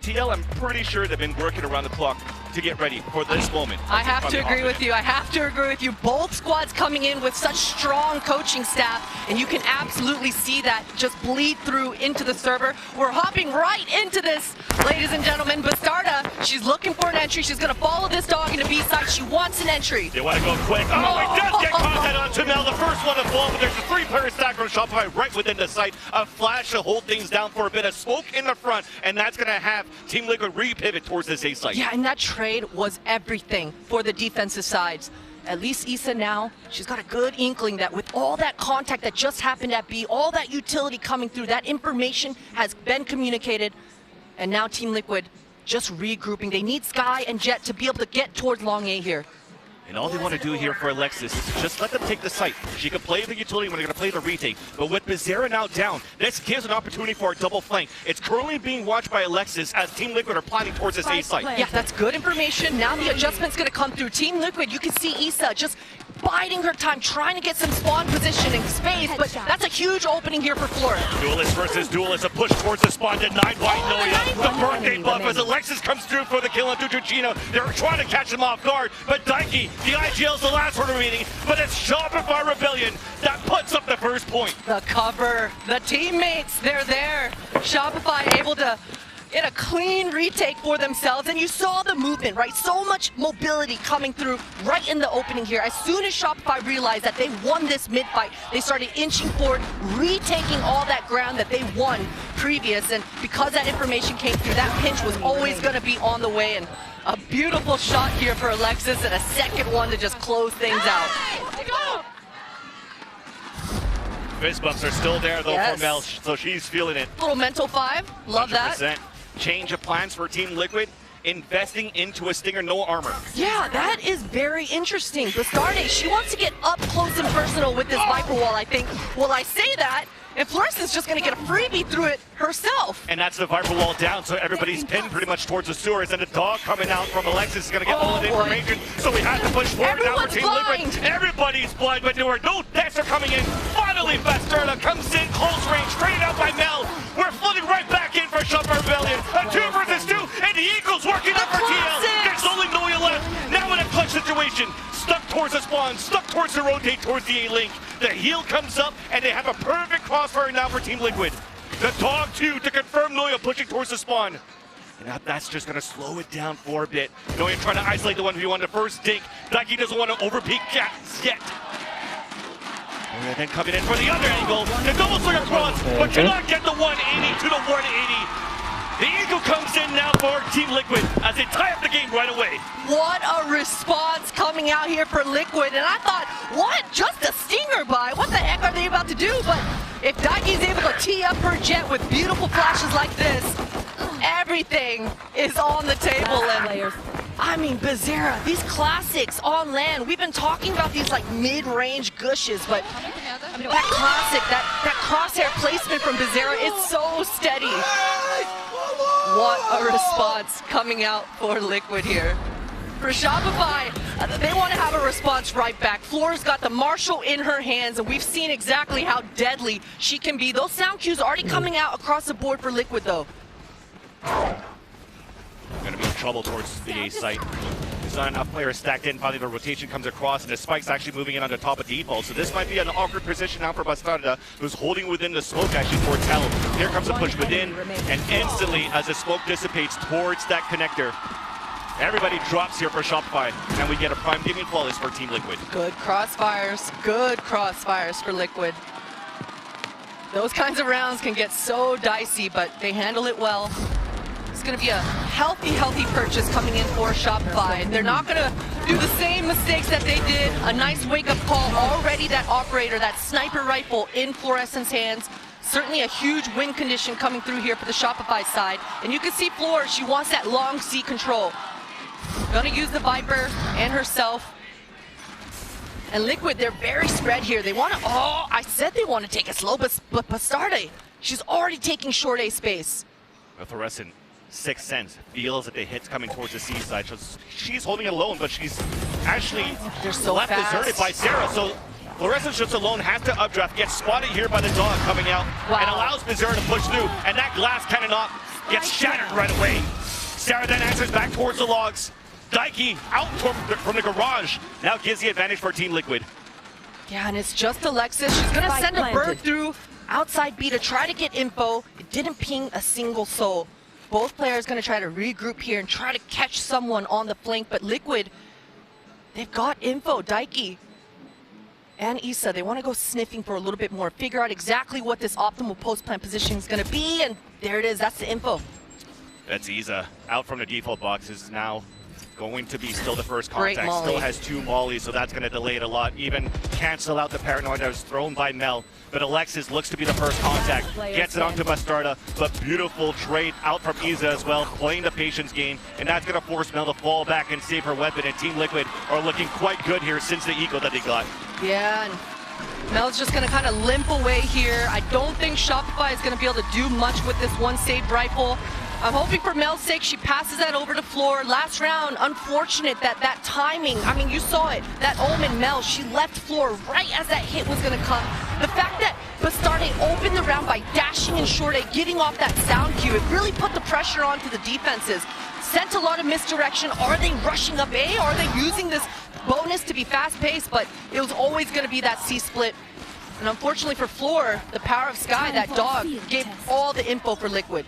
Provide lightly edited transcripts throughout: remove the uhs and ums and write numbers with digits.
TL, I'm pretty sure they've been working around the clock to get ready for this moment. I have to agree with you. I have to agree with you. Both squads coming in with such strong coaching staff, and you can absolutely see that just bleed through into the server. We're hopping right into this, ladies and gentlemen. Bastarda, she's looking for an entry. She's going to follow this dog into B side. She wants an entry. They want to go quick. Oh, it does get caught that onto Mel. The first one to fall, but there's a 3-player stack from Shopify right within the site. A flash to hold things down for a bit of smoke in the front, and that's going to have Team Liquid re-pivot towards this A site. Yeah, and that trade was everything for the defensive sides. At least Issa now, she's got a good inkling that with all that contact that just happened at B, all that utility coming through, that information has been communicated, and now Team Liquid just regrouping. They need Sky and Jet to be able to get towards Long A here. And all they want to do here for Alexis is just let them take the site. She can play the utility when they're going to play the retake. But with Bizarra now down, this gives an opportunity for a double flank. It's currently being watched by Alexis as Team Liquid are planning towards this A site. Yeah, that's good information. Now the adjustment's going to come through. Team Liquid, you can see Issa just biding her time, trying to get some spawn position and space, but that's a huge opening here for Flora. Duelist versus Duelist, a push towards the spawn, denied by Noya. The birthday buff as Alexis comes through for the kill on Tutuchino. They're trying to catch him off guard, but Daiki, the IGL's the last one remaining, but it's Shopify Rebellion that puts up the first point. The cover, the teammates, they're there. Shopify able to get a clean retake for themselves, and you saw the movement, right? So much mobility coming through right in the opening here. As soon as Shopify realized that they won this mid-fight, they started inching forward, retaking all that ground that they won previous, and because that information came through, that pinch was always going to be on the way, and a beautiful shot here for Alexis, and a second one to just close things out. Fist bumps are still there though Yes. for Mel, so she's feeling it. Little mental 5, love 100%. that. Change of plans for Team Liquid, investing into a Stinger, no armor. Yeah, that is very interesting. Bastarde, she wants to get up close and personal with this Viper Wall, I think. Well, I say that, and Fluorescent's just going to get a freebie through it herself. And that's the Viper Wall down, so everybody's pinned pretty much towards the sewers, and the dog coming out from Alexis is going to get all the information, so we have to push forward now for Team Liquid. Everybody's blind, but there are no deaths are coming in. Finally, Bastarda comes in close range, straight out by Mel. We're flooding right back in for Shopper Rebellion. A 2 versus 2, and the Eagles working up for TL. There's only Noya left. Now in a clutch situation, stuck towards the spawn, stuck towards the rotate towards the A-Link. The heal comes up, and they have a perfect crossfire now for Team Liquid. The dog too to confirm Noya pushing towards the spawn. And now that's just going to slow it down for a bit. Noya trying to isolate the 1v1, the first dink. Daiki doesn't want to overpeak Cats yet. And then coming in for the other angle, the double swing across, but cannot get the 180 to the 180. The Eagle comes in now for Team Liquid as they tie up the game right away. What a response coming out here for Liquid, and I thought, what? Just a stinger buy? What the heck are they about to do? But if Daiki's able to tee up her Jet with beautiful flashes like this, everything is on the table. And I mean, Bizarra, these classics on land, we've been talking about these like mid-range gushes, but that classic, that crosshair placement from Bizarra is so steady. What a response coming out for Liquid here. For Shopify, they want to have a response right back. Flora's got the Marshall in her hands, and we've seen exactly how deadly she can be. Those sound cues already coming out across the board for Liquid, though. Gonna be in trouble towards the A site. There's not enough players stacked in. Finally, the rotation comes across, and the spike's actually moving in on the top of default. So this might be an awkward position now for Bastarda, who's holding within the smoke actually towards Hell. Here comes a push within, and instantly, as the smoke dissipates towards that connector, everybody drops here for Shopify, and we get a prime gaming flawless for Team Liquid. Good crossfires for Liquid. Those kinds of rounds can get so dicey, but they handle it well. It's going to be a healthy purchase coming in for Shopify. They're not going to do the same mistakes that they did. A nice wake-up call already, that operator, that sniper rifle in Fluorescent's hands. Certainly a huge win condition coming through here for the Shopify side. And you can see Flora, she wants that long C control. Gonna use the Viper and herself. And Liquid, they're very spread here. They want to, I said they want to take it slow, but Bastarde, she's already taking short A space. Fluorescent, Sixth Sense, feels that the hit's coming towards the C side. So she's holding it alone, but she's actually They're so left fast. deserted by Sarah. So Fluorescence just alone has to updraft, gets spotted here by the dog coming out, and allows Bizarre to push through, and that glass cannon up gets shattered right away. Sarah then answers back towards the logs. Daiki out from the garage, now gives the advantage for Team Liquid. Yeah, and it's just Alexis. She's gonna send a bird through outside B to try to get info. It didn't ping a single soul. Both players gonna try to regroup here and try to catch someone on the flank, but Liquid, they've got info. Daiki and Issa, they want to go sniffing for a little bit more, figure out exactly what this optimal post-plant position is going to be, and there it is. That's the info. That's Issa out from the default box, is now going to be still the first contact. Still has 2 mollies, so that's going to delay it a lot. Even cancel out the paranoid that was thrown by Mel. But Alexis looks to be the first contact. Gets it onto Bastarda, but beautiful trade out from Issa as well, playing the patience game, and that's going to force Mel to fall back and save her weapon. And Team Liquid are looking quite good here since the eco that they got. Yeah, and Mel's just going to kind of limp away here. I don't think Shopify is going to be able to do much with this one saved rifle. I'm hoping for Mel's sake she passes that over to Floor. Last round, unfortunate that timing. I mean, you saw it. That Omen Mel, she left Floor right as that hit was going to come. The fact that Bastarde opened the round by dashing in short A, giving off that sound cue, it really put the pressure onto the defenses. Sent a lot of misdirection. Are they rushing up A? Are they using this bonus to be fast-paced? But it was always going to be that C-split. And unfortunately for Floor, the power of Sky, that dog, gave all the info for Liquid.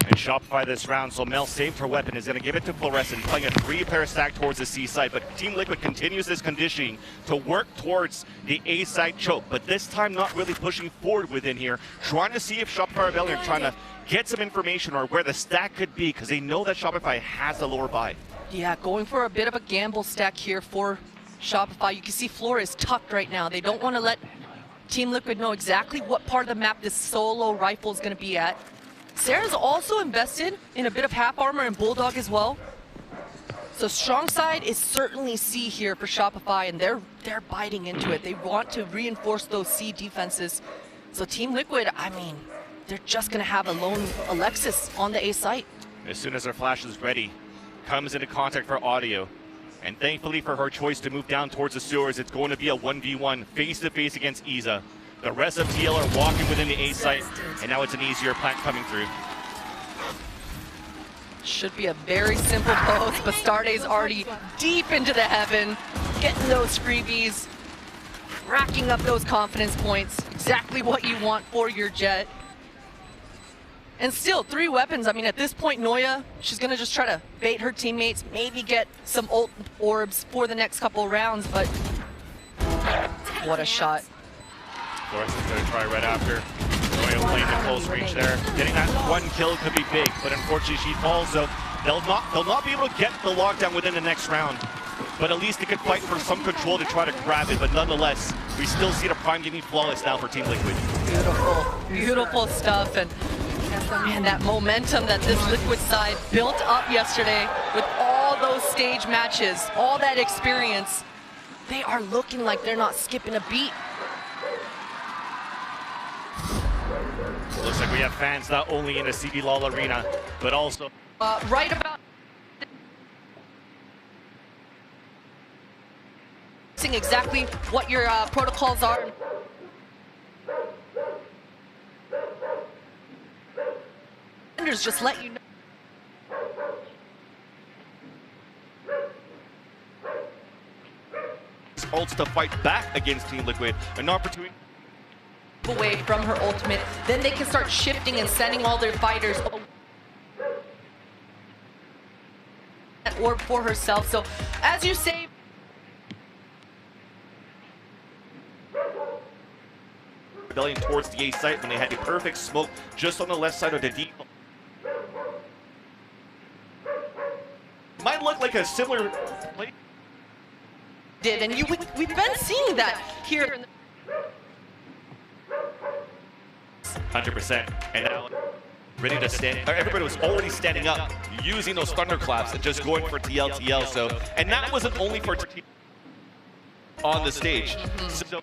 And Shopify this round, so Mel saved her weapon, is going to give it to Fluorescent, playing a 3-player stack towards the C side, but Team Liquid continues this conditioning to work towards the A side choke, but this time not really pushing forward within here, trying to see if Shopify Rebellion trying to get some information or where the stack could be, because they know that Shopify has the lower buy. Yeah, going for a bit of a gamble stack here for Shopify. You can see Floor is tucked right now. They don't want to let Team Liquid know exactly what part of the map this solo rifle is going to be at. Sarah's also invested in a bit of half armor and Bulldog as well. So strong side is certainly C here for Shopify, and they're biting into it. They want to reinforce those C defenses. So Team Liquid, I mean, they're just going to have a lone Alexis on the A site. As soon as her flash is ready, comes into contact for Audio. And thankfully for her choice to move down towards the sewers, it's going to be a 1v1 face-to-face against Issa. The rest of TL are walking within the A site, and now it's an easier plant coming through. Should be a very simple post. Bastarde's already deep into the heaven, getting those freebies, racking up those confidence points. Exactly what you want for your Jet. And still, 3 weapons. I mean, at this point, Noya, she's going to just try to bait her teammates, maybe get some ult orbs for the next couple rounds, but what a shot. Fluorescent's going to try right after. Noya playing the close range there. Getting that 1 kill could be big, but unfortunately she falls, so they'll not be able to get the lockdown within the next round. But at least they could fight for some control to try to grab it, but nonetheless, we still see the prime getting flawless now for Team Liquid. Beautiful, beautiful stuff. And man, that momentum that this Liquid side built up yesterday with all those stage matches, all that experience, they are looking like they're not skipping a beat. Looks like we have fans not only in the CB LOL arena, but also right about exactly what your protocols are. Just let you know. Ults to fight back against Team Liquid, an opportunity Away from her ultimate, then they can start shifting and sending all their fighters that orb for herself. So as you say, Rebellion towards the A site when they had the perfect smoke just on the left side of the D. Might look like a similar play. And we've been seeing that here in the 100%. And now ready to stand. Everybody was already standing up, using those thunderclaps and just going for TL. So, and that wasn't only for on the stage. So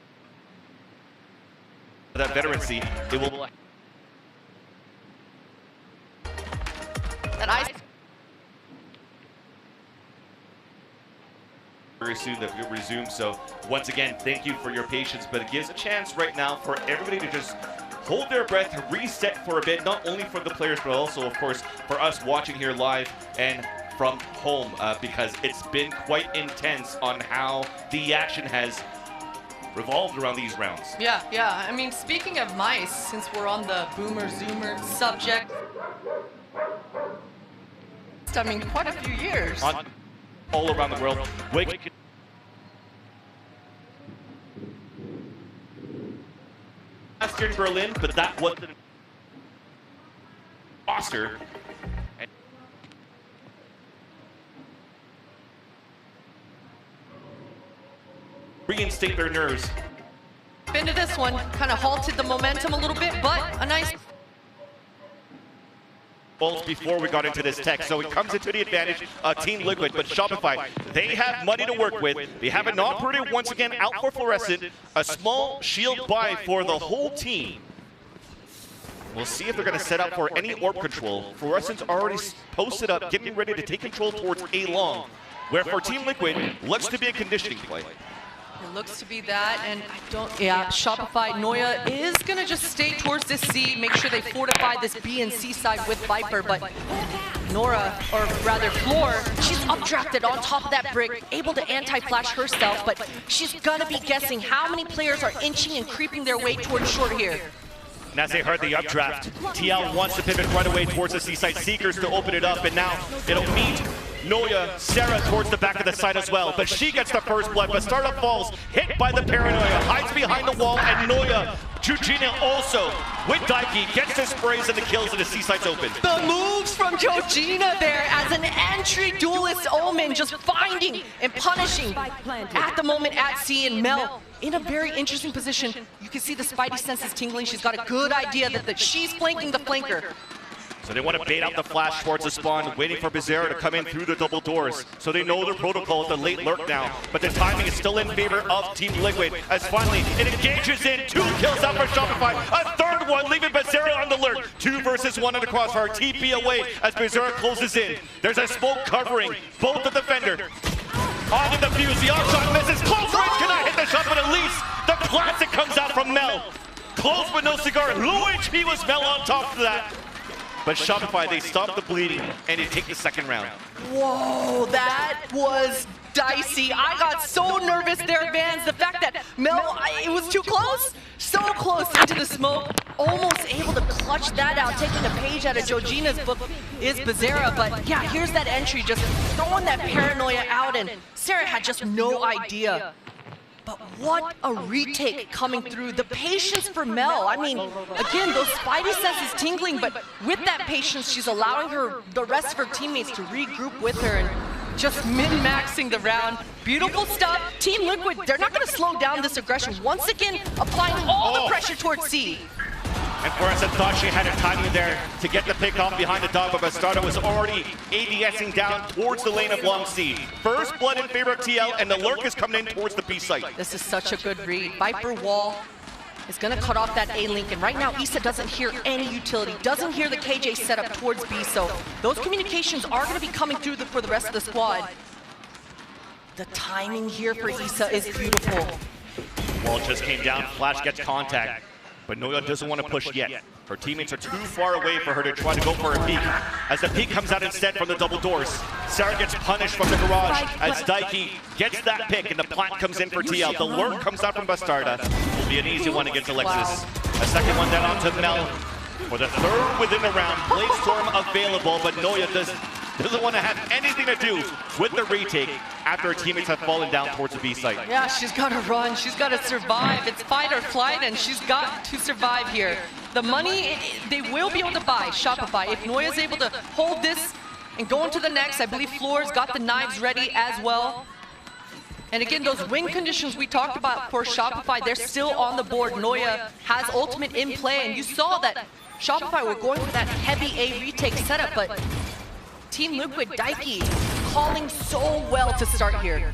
that veterancy, it will. And very soon that we resume. So once again, thank you for your patience, but it gives a chance right now for everybody to just hold their breath, reset for a bit, not only for the players, but also, of course, for us watching here live and from home, because it's been quite intense on how the action has revolved around these rounds. Yeah. I mean, speaking of mice, since we're on the boomer zoomer subject, I mean, quite a few years. All around the world. Last year in Berlin, but that wasn't roster. Reinstate their nerves. Into this one, kind of halted the momentum a little bit, but a nice before we got into this tech, so it comes into the advantage of Team Liquid, but Shopify, they have money to work with. They have an operator once again out for Fluorescent, a small shield buy for the whole team. We'll see if they're going to set up for any orb control. Fluorescent's already posted up, getting ready to take control towards A long, where for Team Liquid, looks to be a conditioning play. It looks to be that, and Shopify, Noya is going to just stay towards this C, make sure they fortify this B and C side with Viper, but Nora, or rather Floor, she's updrafted on top of that brick, able to anti-flash herself, but she's going to be guessing how many players are inching and creeping their way towards short here. And as they heard the updraft, TL wants to pivot right away towards the C-side Seekers to open it up, and now it'll meet Noya, Sarah towards the back of the side as well, but she gets the first blood. Bastarda falls, hit by the paranoia, hides behind the wall, and Noya, Georgina also, with Daiki, gets the sprays and the kills, and the C-side's open. The moves from Georgina there as an entry duelist Omen, just finding and punishing at the moment at C, and Mel in a very interesting position. You can see the Spidey senses tingling. She's got a good idea that she's flanking the flanker. So they want to bait out the flash towards the spawn, waiting for Bizarro to come in through the double doors. So they know their protocol is the late lurk now, but the timing is still in favor of Team Liquid, as finally it engages in 2 kills out for Shopify, a third one leaving Bizarro on the lurk. 2 versus 1 in the crossfire, TP away as Bizarro closes in. There's a smoke covering both the defender. On to the fuse, the offshot misses, close range cannot hit the shot, but at least the classic comes out from Mel. Close but no cigar, low HP was Mel on top of that. But Shopify, they stop the bleeding, and they take the second round. Whoa, that was dicey. I got so nervous there, Vans. The fact that Mel, it was too close. So close into the smoke. Almost able to clutch that out. Taking a page out of Georgina's book is Bizarra. But yeah, here's that entry, just throwing that paranoia out, and Sarah had just no idea. But what a retake coming through. The patience for Mel. I mean, again, those Spidey senses tingling, but with that patience, she's allowing the rest of her teammates to regroup with her and just min-maxing the round. Beautiful stuff. Team Liquid, they're not going to slow down this aggression. Once again, applying all the pressure towards C. And Fluorescent thought she had a timing there to get the pick off behind the dog, but Bastarda was already ADSing down towards the lane of long C. First blood in favor of TL, and the lurk is coming in towards the B site. This is such a good read. Viper wall is going to cut off that A link, and right now Issa doesn't hear any utility, doesn't hear the KJ setup towards B, so those communications are going to be coming through for the rest of the squad. The timing here for Issa is beautiful. Wall just came down, Flash gets contact. But Noya doesn't want to push yet. Her teammates are too far away for her to try to go for a peek. As the peek comes out instead from the double doors, Sarah gets punished from the garage as Daiki gets that pick, and the plant comes in for TL. The lurk comes out from Bastarda. Will be an easy one against Alexis. A second one down onto Mel for the third within the round. Blade Storm available, but Noya doesn't want to have anything to do with the retake after her teammates have fallen down towards the B site. Yeah, she's got to run. She's got to survive. It's fight or flight, and she's got to survive here. The money, they will be able to buy Shopify. If Noya's able to hold this and go into the next, I believe Floor's got the knives ready as well. And again, those win conditions we talked about for Shopify, they're still on the board. Noya has ultimate in play, and you saw that Shopify were going for that heavy A retake setup, but Team Liquid, Daiki, calling so well to start here.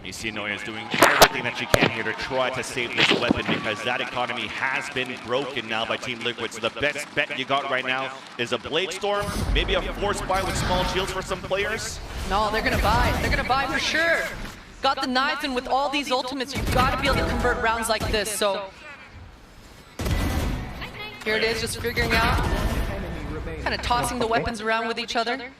You see Noya is doing everything that she can here to try to save this weapon because that economy has been broken now by Team Liquid. So the best bet you got right now is a Blade Storm, maybe a Force Buy with small shields for some players. No, they're gonna buy. They're gonna buy for sure. Got the knives, and with all these ultimates, you've got to be able to convert rounds like this. So here it is, just figuring out, kind of tossing the weapons around with each other.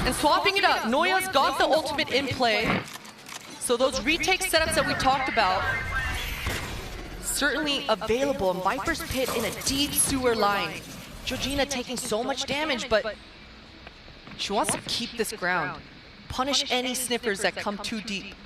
And swapping it up. Noya's got the ultimate in play. So those retake setups that we talked about, certainly available. Viper's Pit in a deep sewer line. Georgina taking so much damage, but she wants to keep this ground. Punish any sniffers that come too deep.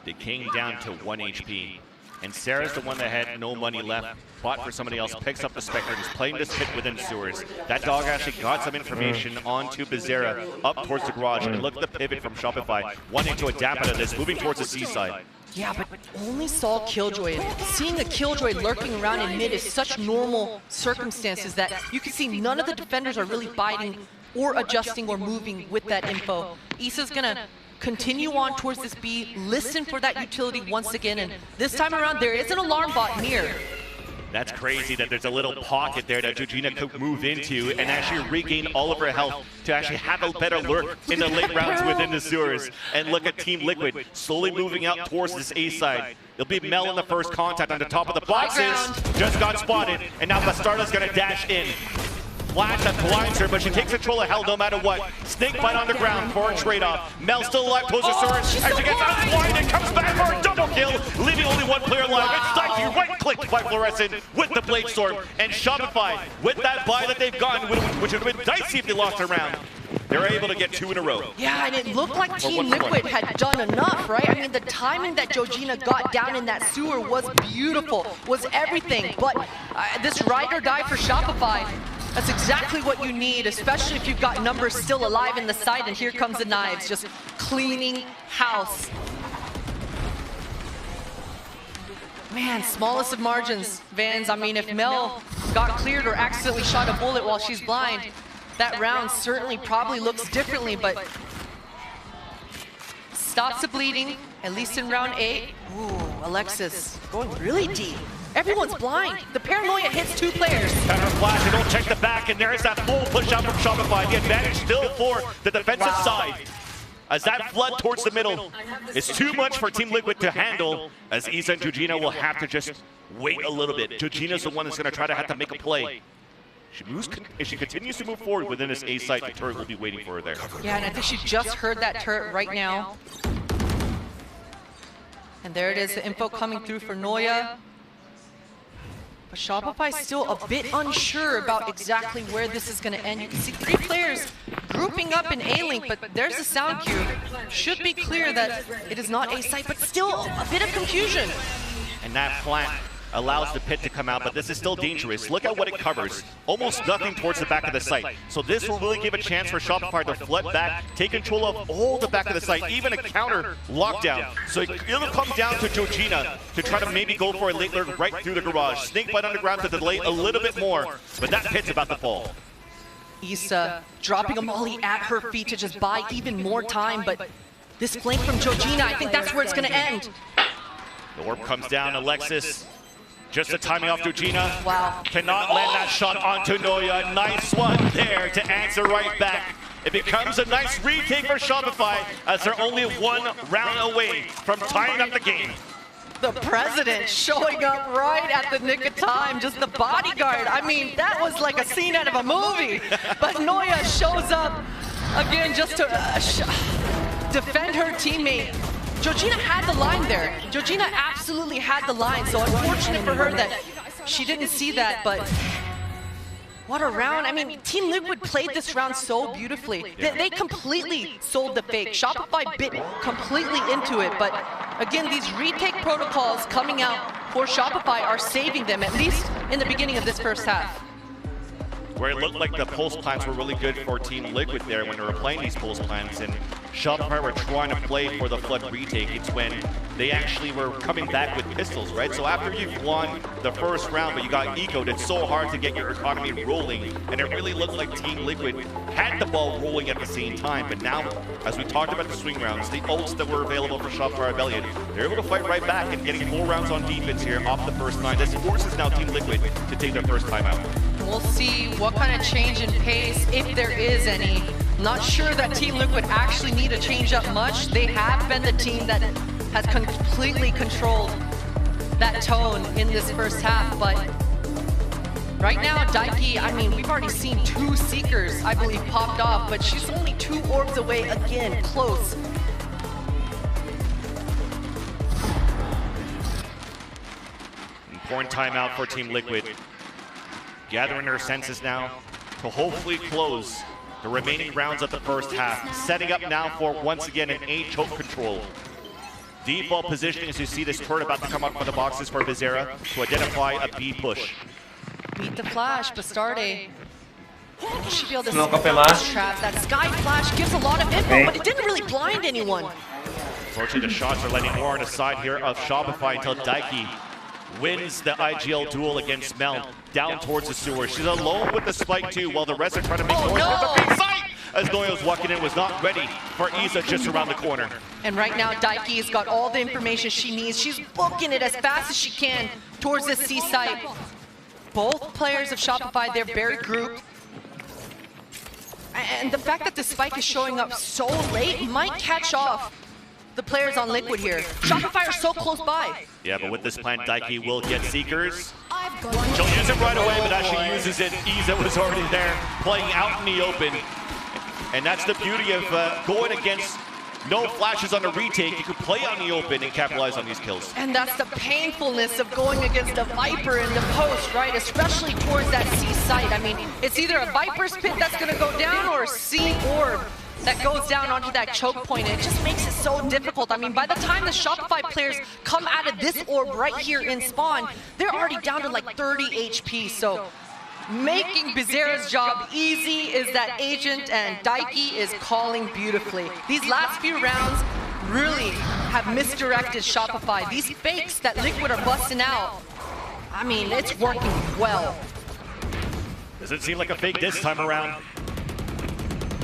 The King down to 1 HP. And Sarah's the one that had no money left, bought for somebody else, picks up the Spectre, is playing this pit within sewers. That dog actually got some information onto Bizarra up towards the garage, and look at the pivot from Shopify, wanting to adapt out of this, moving towards the seaside. Yeah, but only saw Killjoy. And seeing a Killjoy lurking around in mid is such normal circumstances that you can see none of the defenders are really biting or adjusting or moving with that info. Issa's gonna continue on towards this B, listen for that utility once again, and this time around there is an alarm bot near. That's crazy that there's a little pocket there that Georgina could move into and actually regain all of her health to actually have a better lurk in the late rounds within the sewers. And look at Team Liquid slowly moving out towards this A side. It'll be Mel in the first contact on the top of the boxes. Just got spotted, and now Bastardo's gonna dash in. Flash that blinds her, but she takes control of hell no matter what. Snake bite on the ground for a trade-off. Mel still alive, towards the surge, and she gets outblind and comes back for a double kill, leaving only one player alive. It's Dicey, right-clicked by Fluorescent with the Blade Storm, and Shopify with that buy that they've gotten, which would have been dicey if they lost a round. They're able to get 2 in a row. Yeah, and it looked like Team Liquid had done enough, right? I mean, the timing that Georgina got down in that sewer was beautiful, was everything. But this ride or die for Shopify, that's exactly what you need, especially if you've got numbers still alive in the site, and here comes the knives, just cleaning house. Man, smallest of margins, Vans. I mean, if Mel got cleared or accidentally shot a bullet while she's blind, that round certainly probably looks differently, but stops the bleeding, at least in round 8. Ooh, Alexis going really deep. Everyone's blind. The paranoia hits 2 players. Counter flash, they don't check the back, and there's that full push out from Shopify. The advantage still for the defensive side. As that flood towards the middle is too much for Team Liquid to handle, as Issa and Georgina will have to just wait a little bit. Georgina's the one that's going to try to have to make a play. If she continues to move forward within this A site, the turret will be waiting for her there. Yeah, and I think she just heard that turret right now. And there it is, the info coming through for Noya. But Shopify's still a bit unsure about exactly where this is going to end. You can see 3 players grouping up in A-Link, but there's a sound cue. Should be clear that it is not A site, but still a bit of confusion. And that flank allows the pit to come out, but this is still dangerous. Look at what it covers. Almost nothing towards the back of the site. So this will really give a chance for Shopify to flood back, take control of all the back of the site, even a counter lockdown. So it'll come down to Georgina to try to maybe go for a late lurk right through the garage. Snake bite underground to delay a little bit more, but that pit's about to fall. Issa dropping a molly at her feet to just buy even more time, but this flank from Georgina, I think that's where it's going to end. The orb comes down, Alexis. Just the timing off Georgina. Wow. Cannot land that shot onto Noya. Nice one there to answer right back. It becomes a nice retake for Shopify as they're only 1 round away from tying up the game. The president showing up right at the nick of time, just the bodyguard. I mean, that was like a scene out of a movie. But Noya shows up again just to defend her teammate. Georgina had the line there. Georgina absolutely had the line, so unfortunate for her that she didn't see that, but what a round. I mean, Team Liquid played this round so beautifully. They completely sold the fake. Shopify bit completely into it, but again, these retake protocols coming out for Shopify are saving them, at least in the beginning of this first half. Where it looked like the pulse plants were really good for Team Liquid there when they were playing these pulse plants, and Shopify were trying to play for the Flood retake. It's when they actually were coming back with pistols, right? So after you've won the first round, but you got ecoed, it's so hard to get your economy rolling. And it really looked like Team Liquid had the ball rolling at the same time. But now, as we talked about the swing rounds, the ults that were available for Shopify Rebellion, they're able to fight right back and getting 4 rounds on defense here off the first 9. This forces now Team Liquid to take their first timeout. We'll see what kind of change in pace, if there is any. Not sure that Team Liquid actually need to change up much. They have been the team that has completely controlled that tone in this first half, but right now, Daiki, I mean, we've already seen 2 Seekers, I believe, popped off, but she's only 2 orbs away, again, close. Important timeout for Team Liquid. Gathering their senses now to hopefully close the remaining rounds of the first half. Setting up now for, once again, an A choke control. Default positioning as you see this turret about to come up from the boxes for Bizarra to identify a B push. Beat the flash, Bastarde should be able to trap. That sky flash gives a lot of info, but it didn't really blind anyone. Unfortunately, the shots are letting more on the side here of Shopify until Daiki wins the IGL duel against Mel down towards the sewer. She's alone with the spike too, while the rest are trying to make noise with the big fight. As Noyo's walking in, was not ready for Isa just around the corner. And right now, Daiki's got all the information she needs. She's booking it as fast as she can towards the C site. Both players of Shopify, they're very grouped. And the fact that the spike is showing up so late might catch off the players on Liquid here. Shopify are so close by. Yeah, but with this plan, Daiki will get Seekers. She'll use it right away, but as she uses it, Isa was already there, playing out in the open. And that's the beauty of going against no flashes on the retake. You can play out in the open and capitalize on these kills. And that's the painfulness of going against a Viper in the post, right? Especially towards that C site. I mean, it's either a Viper's pit that's gonna go down or a C orb that goes down onto that choke point. It just makes it so difficult. I mean, by the time the Shopify players come out of this orb right here in spawn, they're already down to like 30 HP. So making Bizarra's job easy is that Agent, and Daiki is calling beautifully. These last few rounds really have misdirected Shopify. These fakes that Liquid are busting out, I mean, it's working well. Doesn't seem like a fake this time around.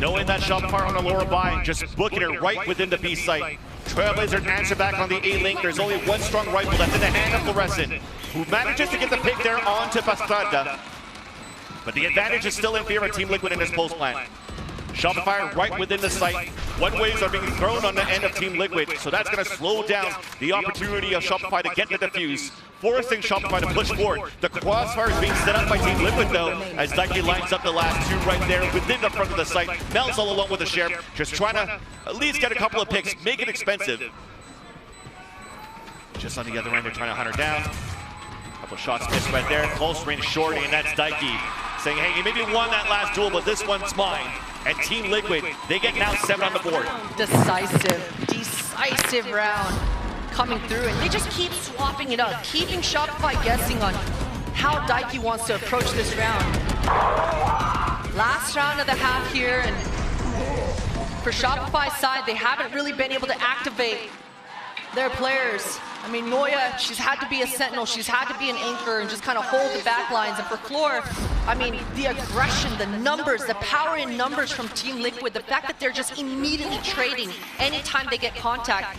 Knowing that Shopify on the lower buy, just booking it right within the B site. Trailblazer answer back on the A link. There's only one strong rifle that's in the hand of Fluorescent, who manages to get the pick there onto Pastrada. But the advantage is still in favor of Team Liquid in this post plan. Shopify right within the site. One waves are being thrown on the end of Team Liquid, so that's going to slow down the opportunity of Shopify to get the defuse, forcing Shopify to push forward. The crossfire is being set up by Team Liquid though, as Daiki lines up the last 2 right there within the front of the site. Mel's all alone with the sheriff, just trying to at least get a couple of picks, make it expensive. Just on the other end, they're trying to hunt her down. Couple shots missed right there, close range shorty, and that's Daiki saying, hey, you maybe won that last duel, but this one's mine. And Team Liquid, they get now 7 on the board. Decisive round coming through, and they just keep swapping it up, keeping Shopify guessing on how Daiki wants to approach this round. Last round of the half here, and for Shopify's side, they haven't really been able to activate their players. I mean, Noya, she's had to be a sentinel, she's had to be an anchor and just kind of hold the back lines. And for Floor, I mean, the aggression, the numbers, the power in numbers from Team Liquid, the fact that they're just immediately trading anytime they get contact,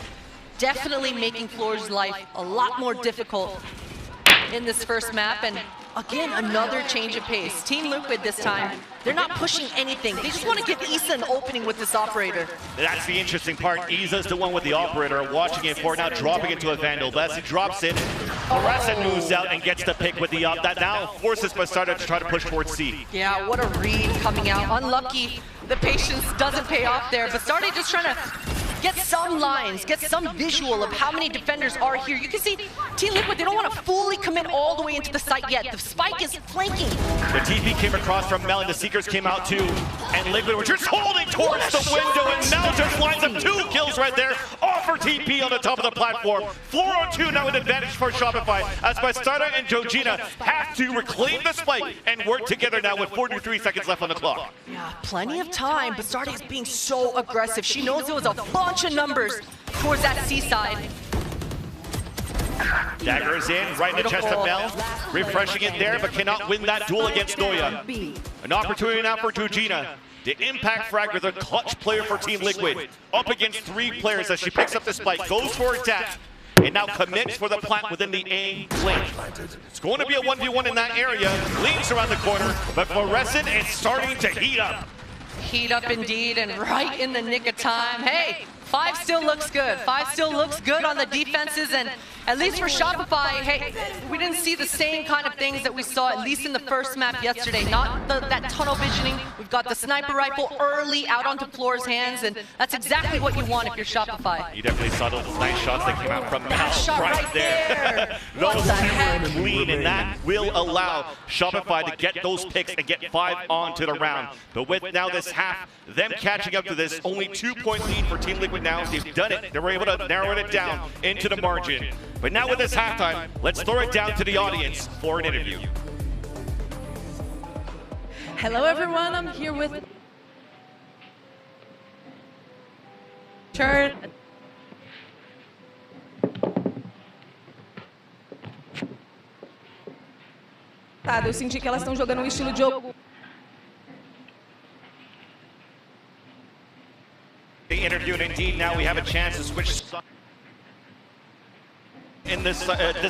definitely making Floor's life a lot more difficult in this first map. And again, another change of pace. Team Liquid this time, they're not pushing anything. They just want to give Isa an opening with this operator. That's the interesting part. Isa's the one with the operator, watching it for now, dropping into a Vandal. But as he drops it, Fluorescent moves out and gets the pick with the up. That now forces Bastarda to try to push towards C. Yeah, what a read coming out. Unlucky, the patience doesn't pay off there. Bastarda just trying to get some lines, get some visual of how many defenders are here. You can see Team Liquid, they don't want to fully commit all the way into the site yet. The spike is flanking. The TP came across from Mel, and the Seekers came out too. And Liquid were just holding towards the window, and Mel just lines up 2 kills right there on for TP on the top of the platform. 4-on-2 now an advantage for Shopify as Bastarda and Georgina have to reclaim the spike and work together now with 43 seconds left on the clock. Yeah, plenty of time. Bastarda is being so aggressive. She knows there was a bunch of numbers towards that seaside. Dagger is in, right in the chest of Mel. Refreshing it there, but cannot win that duel against Noya. An opportunity now for Georgina. The impact frag with a clutch player for Team Liquid. Up against 3 players as she picks up the spike, goes for attack, and now commits for the plant within the A lane. It's going to be a 1v1 in that area. Leans around the corner, but Fluorescent is starting to heat up. Heat up indeed, and right in the nick of time. Hey, 5 still looks good. 5 still looks good on the defenses, and at least for Shopify, hey, we didn't see the same kind of things that we saw at least in the first map yesterday. Not that tunnel visioning. We've got the sniper rifle early out onto Floor's hands, and that's exactly what you want if you're Shopify. You definitely saw those nice shots that came out from Mel right there. Those super clean, and that will allow Shopify to get those picks and get 5 onto the round. But with now this half, them catching up to this, only 2-point lead for Team Liquid now. They've done it. They were able to narrow it down into the margin. But now with this halftime, let's throw it down to the audience for an interview. Hello everyone, I'm here with Turn. Eu senti que elas estão jogando um estilo de jogo. The interview, and indeed now we have a chance to switch in this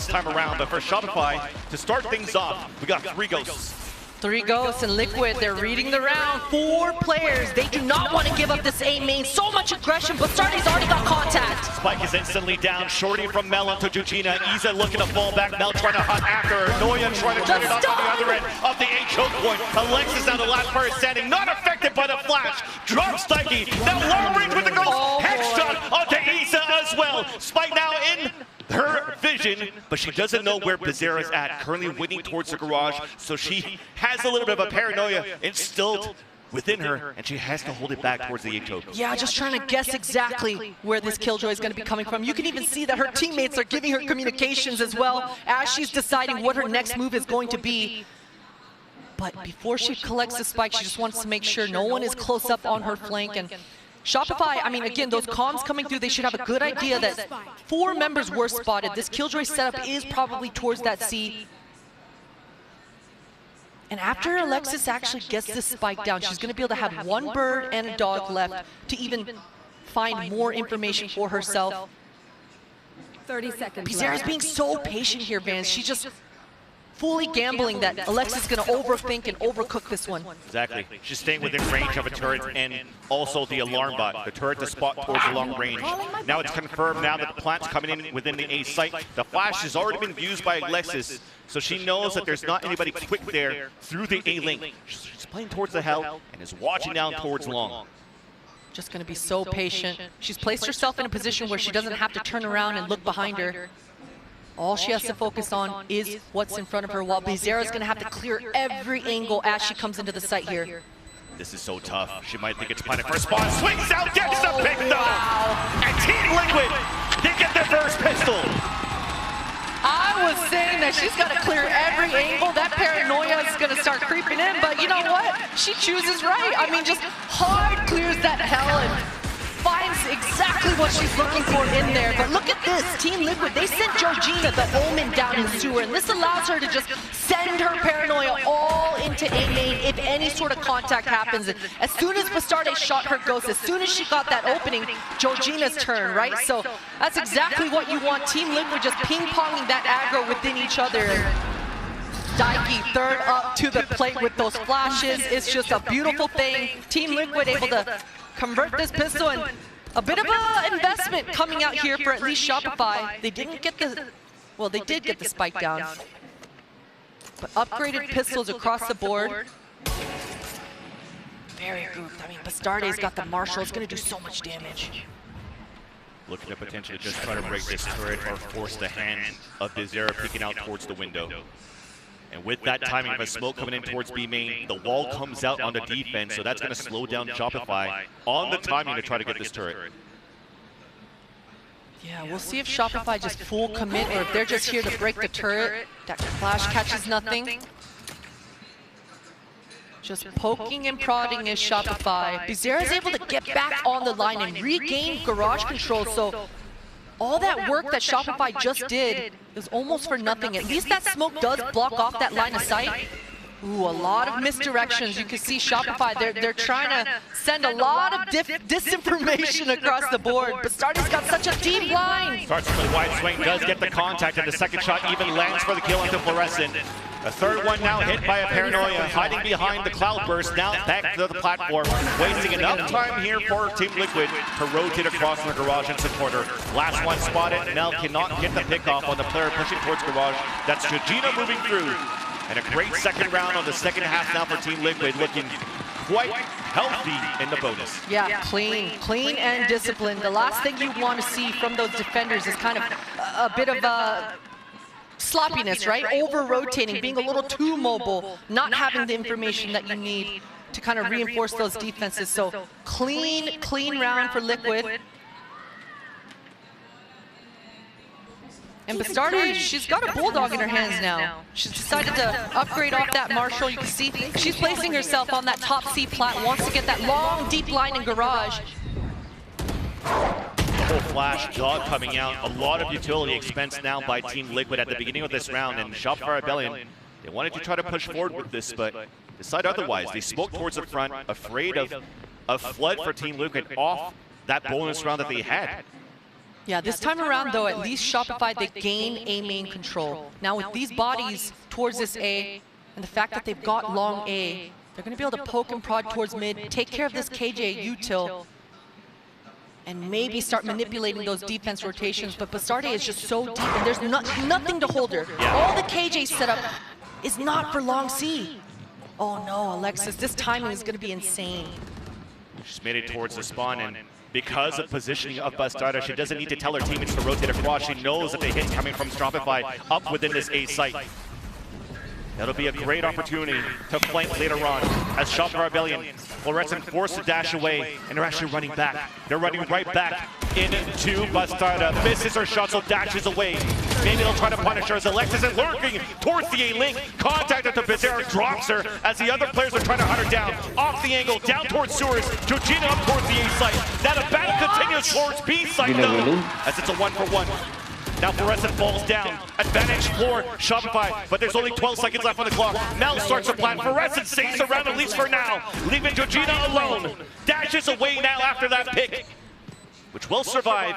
time around. But for Shopify, to start things off, we got 3 ghosts. 3 ghosts and Liquid, they're reading the round. 4 players, they do not want to give up this A main. So much aggression, but Stardy's already got contact. Spike is instantly down. Shorty from Mel onto Georgina. Iza looking to fall back. Mel trying to hunt after her. Noya trying to turn it off on the other end of the A choke point. Alexis now the last player standing, not affected by the flash. Drops Stikey. Now long range with the ghost. Headshot onto Iza as well. Spike now in her vision, but she doesn't know where Bizarra's at, currently winning towards the garage, so she has a little bit of a paranoia instilled within her, and she has to hold it back towards the A-choke. Yeah, just trying to guess exactly where this killjoy is going to be coming from. You can even see that her teammates are giving her communications as well as she's deciding what her next move is going to be. But before she collects the spike, she just wants to make sure no one is close up on her flank. And Shopify, I mean, again, those comms coming through, they should have a good idea that 4 members were spotted. This killjoy setup is probably towards that C. And after Alexis actually gets this spike down, she's going to be able to have 1 bird and a dog left to even find more information for herself. 30 seconds. Bizarra's being so patient here, Vance. She's just fully gambling that Alexis is going to overthink and overcook this one. Exactly. She's staying within range of a turret and also the alarm bot. The turret to spot towards the long range. Now it's confirmed now that the plant's coming in within the A site. The flash has already been used by Alexis, so she knows that there's not anybody quick there through the A link. She's playing towards the hell and is watching down towards long. Just going to be so patient. She's placed herself in a position where she doesn't have to turn around and look behind her. All she has to focus on is what's in front of her, while Bizarra's going to have to clear every angle as she comes into the site here. This is so tough. She might think it's planning for a spawn. Swings out, gets the pick though! Wow. And Team Liquid, they get their first pistol! I was saying that she's got to clear every angle. That paranoia is going to start creeping in, but you know what? She chooses right. I mean, just hard clears that hell and finds exactly what she's looking for in there. But look at this, Team Liquid, they sent Georgina, the Omen, down in the sewer, and this allows her to just send her paranoia all into A main if any sort of contact happens. And as soon as Bastarde shot her ghost, as soon as she got that opening, Georgina's turn, right? So that's exactly what you want. Team Liquid just ping-ponging that aggro within each other. Daiki, third up to the plate with those flashes. It's just a beautiful thing. Team Liquid able to convert this pistol, and a bit of an investment coming out here for at least Shopify. They didn't get the, well, they did get the spike down, but upgraded pistols across the board. Very grouped. I mean, Bastarde's got the Marshall. It's going to do so much damage. Looking to potentially just try to break this turret or force the hand of Bizarra peeking out towards the window. And with that timing of a smoke coming in towards B main, the wall comes out on the defense, so that's going to slow down Shopify on the timing to try to get this turret. Yeah, we'll see if Shopify just full commit or if they're just here to break the turret. That flash catches nothing. Just poking and prodding is Shopify. Bizarre is able to get back on the line and regain garage control, so all that work that Shopify just did is almost for nothing. At least that smoke does block off that line of sight. Ooh, a lot of misdirections. You can see Shopify, they're trying to send a lot of disinformation across the board. Bastardi's got such a deep line. Starts with a wide swing, does get the contact, and the second shot even lands for the kill onto Fluorescent. A third one now hit by a Paranoia, hiding behind the Cloudburst, now back to the platform, wasting enough time here for Team Liquid to rotate across the garage and support her. Last one spotted, Mel cannot get the pick off on the player pushing towards garage. That's Georgina moving through. And a great second round on the second half now for Team Liquid, looking quite healthy in the bonus. Yeah, clean and disciplined. The last thing you want to see from those defenders is kind of a bit of sloppiness, right? Over-rotating, being a little too mobile, not having the information that you need to kind of reinforce those defenses. So clean round for Liquid. And Bastardi, she's got a bulldog in her hands now. She's decided to upgrade off that Marshall. You can see she's placing herself on that top C plat, wants to get that long, deep line in garage. Full flash, dog coming out. A lot of utility expense now by Team Liquid at the beginning of this round. And Shopify Rebellion, they wanted to try to push forward with this, but decide otherwise. They spoke towards the front, afraid of a flood for Team Liquid off that bonus round that they had. Yeah, this time around, though, at least Shopify, they gain A main control. Now, with these bodies towards this A, and the fact that they've got long A, they're going to be able to poke and prod towards mid, take care of this KJ util, and maybe start manipulating those defense rotations. But Bastardi is just so deep, and there's nothing to hold her. All the KJ setup is not for long C. Oh, no, Alexis, this timing is going to be insane. She's made it towards the spawn, and because of positioning of Bastarda, she doesn't need to tell her teammates to rotate across. She knows that the hit coming from Shopify up within this A site. That'll be a great opportunity to flank later on as Shopify Rebellion, Fluorescent forced to dash away, and they're actually running back. They're running right back into Bastarda. Misses her shot, so dashes away. Maybe they'll try to punish her as Alexis is lurking towards the A-link. Contact at the Bizarre drops her as the other players are trying to hunt her down. Off the angle, down towards sewers. Georgina up towards the A site. That a battle continues towards B site though, as it's a 1-for-1. Now Fluorescent falls down. Advantage for Shopify, but there's only 12 seconds left on the clock. Mel starts to plant. Fluorescent saves the round, at least for now, leaving Georgina alone. Dashes away now after that pick, which will survive.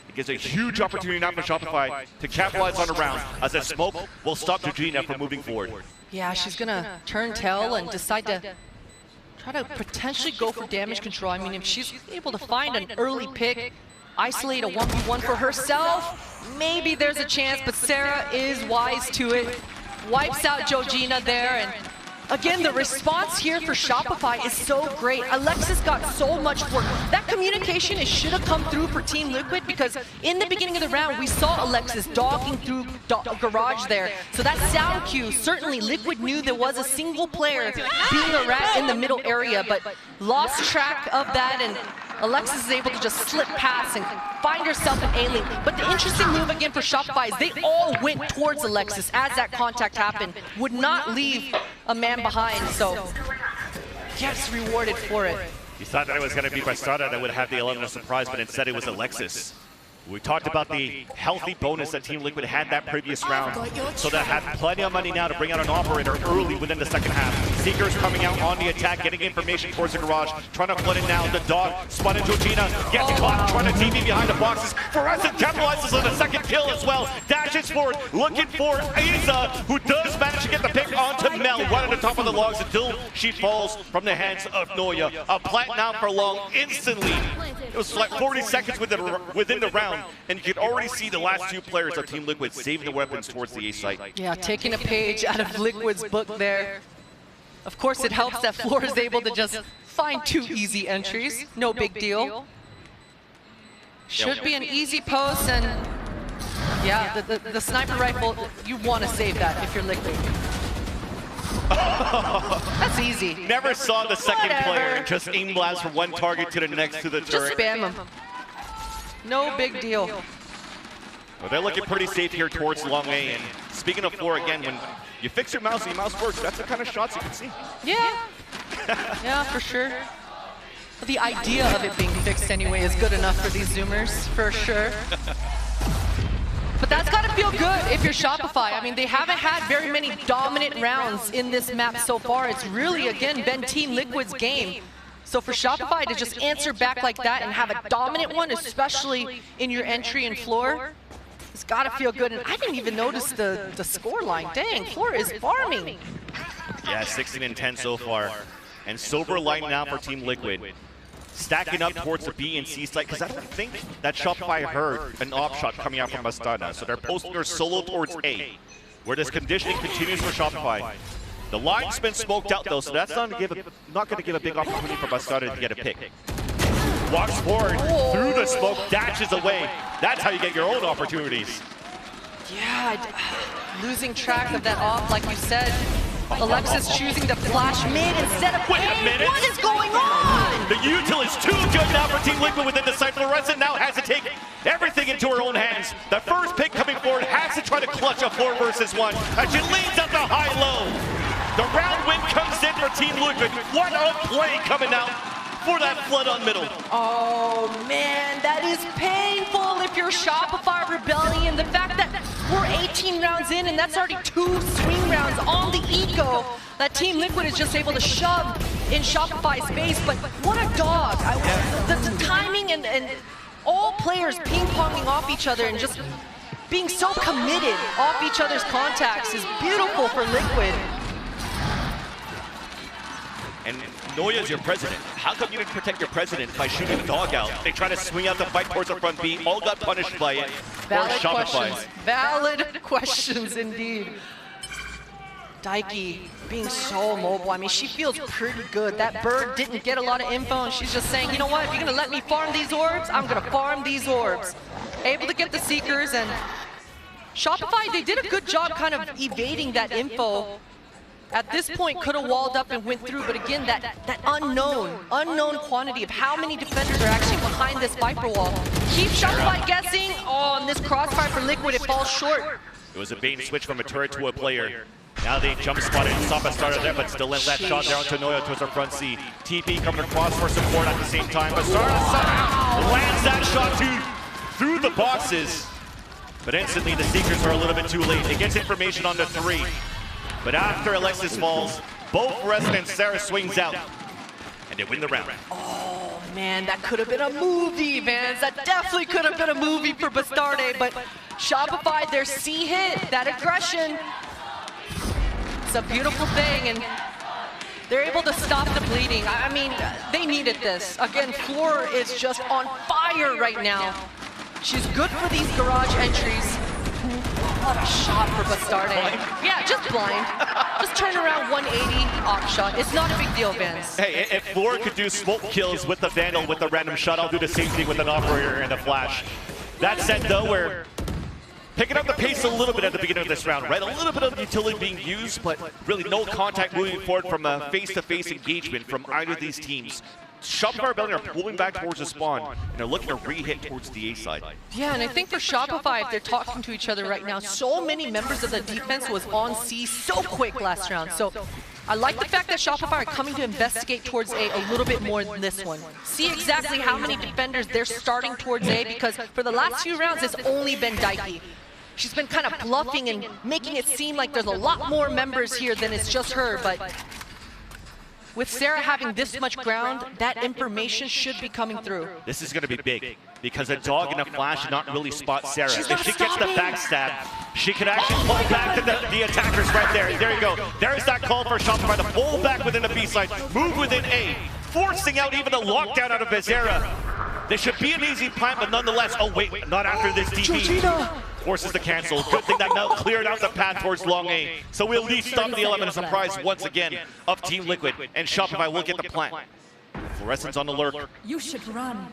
It gives a huge opportunity now for Shopify to capitalize on a round, as a smoke will stop Georgina from moving forward. Yeah, she's going to turn tail and decide to try to potentially go for damage control. I mean, if she's able to find an early pick, isolate a 1v1 for herself, maybe there's a chance, but Sarah is wise to it. Wipes out Georgina there, and again, the response here for Shopify is so great. Alexis got so much work. That communication, it should have come through for Team Liquid, because in the beginning of the round, we saw Alexis dogging through garage there. So that sound cue, certainly Liquid knew there was a single player being a rat in the middle area, but lost track of that, and Alexis is able to just slip past and find herself an A-link. But the interesting move again for Shopify is they all went towards Alexis as that contact happened. Would not leave a man behind, so gets rewarded for it. You thought that it was going to be Bastarda that would have the element of surprise, but instead it was Alexis. We talked about the healthy bonus that Team Liquid had that previous round, so they had plenty of money now to bring out an operator early within the second half. Seekers coming out on the attack, getting information towards the garage, trying to flood it now. The dog spun into Georgina, gets caught, trying to TV behind the boxes. Fluorescent capitalizes on the second kill as well. Dashes forward, looking for Aza, who does manage to get the pick onto Mel, right at the top of the logs until she falls from the hands of Noya. A plant now for long instantly. It was like 40 seconds within the round, and you can already see the last two players of Team Liquid saving the weapons towards the A site. Yeah, taking a page out of Liquid's book there. Of course, it helps that Floor is able to just find 2 easy entries. No big deal. Should be an easy post, and yeah, the sniper rifle, you want to save that if you're Liquid. That's easy. Never saw the second player just aim blast from one target to the next to the turret. Just spam him. No big deal. Well, they're looking pretty safe here towards long A. And speaking of floor, again, when you fix your mouse and your mouse works, that's the kind of shots you can see. Yeah. Yeah, for sure. The idea of it being fixed anyway is good enough for these Zoomers, for sure. But that's got to feel good if you're Shopify. I mean, they haven't had very many dominant rounds in this map so far. It's really, again, been Team Liquid's game. So for Shopify to just answer back like that and have a dominant one, especially in your entry and floor, it's got to feel good. And I didn't even notice the score line. Dang, Floor is farming. Yeah, 16 and 10 so far. And Sober line now for Team Liquid. Stacking up towards the B and C site, because I don't think that Shopify heard an op shot coming out from Astana. So they're posting their solo towards A, where this conditioning continues for Shopify. The line's been smoked out though, so that's not going to give a big opportunity for Astana to get a pick. Walks forward through the smoke, dashes away. That's how you get your own opportunities. Yeah, losing track of that off, like you said. Alexis choosing to flash mid instead of Wait a minute. What is going on? The util is too good now for Team Liquid within the site. Fluorescent now has to take everything into her own hands. The first pick coming forward has to try to clutch a 4 versus 1 as she leads up to high-low. The round win comes in for Team Liquid. What a play coming out for that flood on middle. Oh man, that is painful if you're Shopify Rebellion. The fact that we're 18 rounds in and that's already 2 swing rounds on the eco that Team Liquid is just able to shove in Shopify's face. But what a dog. The timing and all players ping-ponging off each other and just being so committed off each other's contacts is beautiful for Liquid. And Noya's your president. How come you didn't protect your president by shooting a dog out? They try to swing out the fight towards the front B, all got punished by it. Valid questions. Valid questions indeed. Daiki being so mobile. I mean, she feels pretty good. That bird didn't get a lot of info, and she's just saying, you know what, if you're going to let me farm these orbs, I'm going to farm these orbs. Able to get the Seekers, and Shopify, they did a good job kind of evading that info. At this point, could have walled up and went through, but again, that unknown quantity of how many defenders are actually behind this Viper wall. Keep Shopify guessing. Oh, and this crossfire for Liquid, it falls short. It was a bait and switch from a turret to a player. Now they jump spotted and stop a starter there, but still let that shot there onto Noya towards our front C. TP coming across for support at the same time, but Starda somehow lands that shot through the boxes. But instantly, the Seekers are a little bit too late. It gets information on the 3. But after Alexis falls, both Resin and Sarah swings out, and they win the round. Oh man, that could have been a movie, Vans. That definitely could have been a movie for Bastarde, but Shopify, their C hit, that aggression. It's a beautiful thing, and they're able to stop the bleeding. I mean, they needed this. Again, Floor is just on fire right now. She's good for these garage entries. What a shot for Bastarde. Yeah, just blind. Just turn around 180 off shot. It's not a big deal, Vance. Hey, if Floor could do smoke kills with the Vandal with the random shot, I'll do the same thing with an operator and a flash. That said, though, we're picking up the pace a little bit at the beginning of this round, right? A little bit of utility being used, but really no contact moving forward from a face-to-face engagement from either of these teams. Shopify Rebellion are pulling back towards the spawn, and they're looking to re-hit towards the A side. Yeah, and I think for Shopify, if they're talking to each other right now, so many members of the defense was on C so quick last round. So I like the fact that Shopify are coming to investigate towards A a little bit more than this one. See exactly how many defenders they're starting towards A, because for the last few rounds, it's only been Daiki. She's been kind of bluffing and making it seem like there's a lot more members here than it's just her, but with Sarah having this much ground, that information should be coming through. This is going to be big, because a dog and a flash should not really spot Sarah. If she gets the backstab, she could actually pull back to the attackers right there. There you go. There's that call for Shopify to pull back within the B side, move within A, forcing out even the lockdown out of Vizera. This should be an easy plant, but nonetheless, oh wait, not after this DP. Forces to cancel. Good thing that now cleared out the path towards long A. So we'll at least stop the element of surprise once again of Team Liquid, and Shopify will get the plant. Fluorescent's on the lurk. You should run.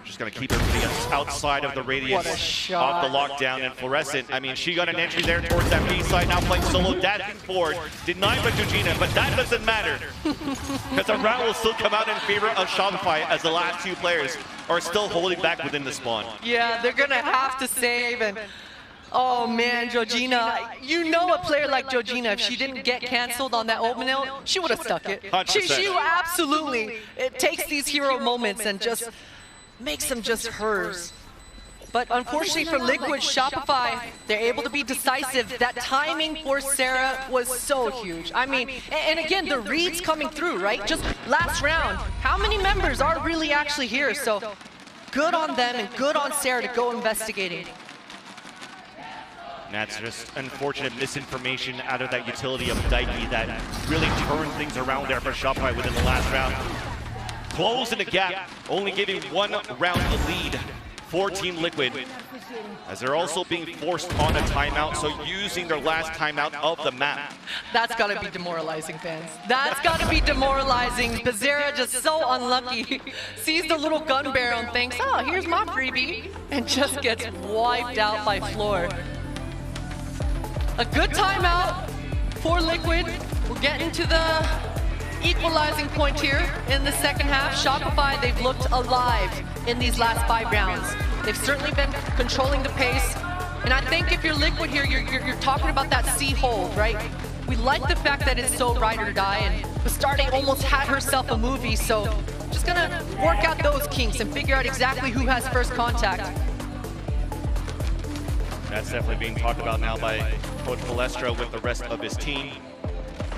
Just going to keep everybody outside of the radius of the lockdown. And Fluorescent, I mean, she got an entry there towards that B side, now playing solo, dashing forward, denied by Georgina, but that doesn't matter. Because the round will still come out in favor of Shopify as the last two players are still holding back within the spawn. Yeah, they're going to have to save. And oh man, Georgina, you know a player like Georgina, if she didn't get canceled on that open hill, she would have stuck it. She absolutely, it takes these hero moments and just makes them just hers. But unfortunately for Liquid, Shopify, they're able to be decisive. That timing for Sarah was so huge. I mean, and again, the reads coming through, right? Just last round, how many members are really actually here? So good on them and good on Sarah to go investigating. That's just unfortunate misinformation out of that utility of Daiki that really turned things around there for Shopify within the last round. Closing the gap, only giving 1 round of lead for Team Liquid, as they're also being forced on a timeout, so using their last timeout of the map. That's got to be demoralizing, fans. That's got to be demoralizing. Bazera just so unlucky. Sees the little gun barrel and thinks, oh, here's my freebie, and just gets wiped out by Floor. A good timeout for Liquid. We're getting to the equalizing point here in the second half. Shopify, they've looked alive in these last 5 rounds. They've certainly been controlling the pace. And I think if you're Liquid here, you're talking about that C hold, right? We like the fact that it's so ride or die, and Bastarte almost had herself a movie, so just gonna work out those kinks and figure out exactly who has first contact. That's definitely being talked about now by Coach Palestra with the rest of his team.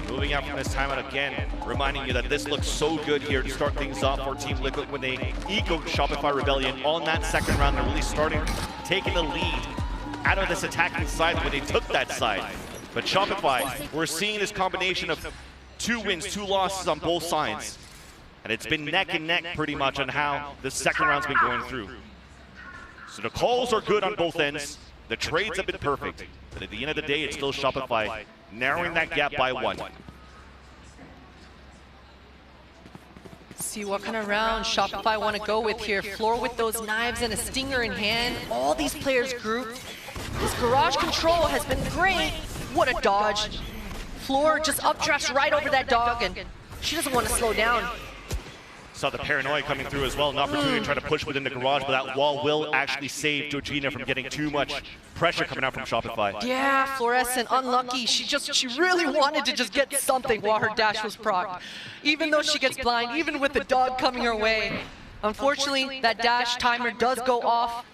Moving out from this timeout again, reminding you that this looks so good here to start things off for Team Liquid when they ecoed Shopify Rebellion on that second round. They're really starting, taking the lead out of this attacking side when they took that side. But Shopify, we're seeing this combination of 2 wins, 2 losses on both sides. And it's been neck and neck pretty much on how the second round's been going through. So the calls are good on both ends. The trades have been perfect. But at the end of the day, it's still Shopify narrowing that gap by 1. See what kind of round Shopify want to go with here. Floor with those knives and a stinger in hand. All these players group. This garage control has been great. What a dodge. Floor just updrafts right over that dog, and she doesn't want to slow down. Saw the paranoia coming through as well. An opportunity to try to push within the garage, but that wall will actually save Georgina from getting too much pressure coming out from Shopify. Yeah, Fluorescent, unlucky. She really wanted to just get something while her dash was procced. Even though she gets blind, even with the dog coming her way. Unfortunately, that dash timer does go off.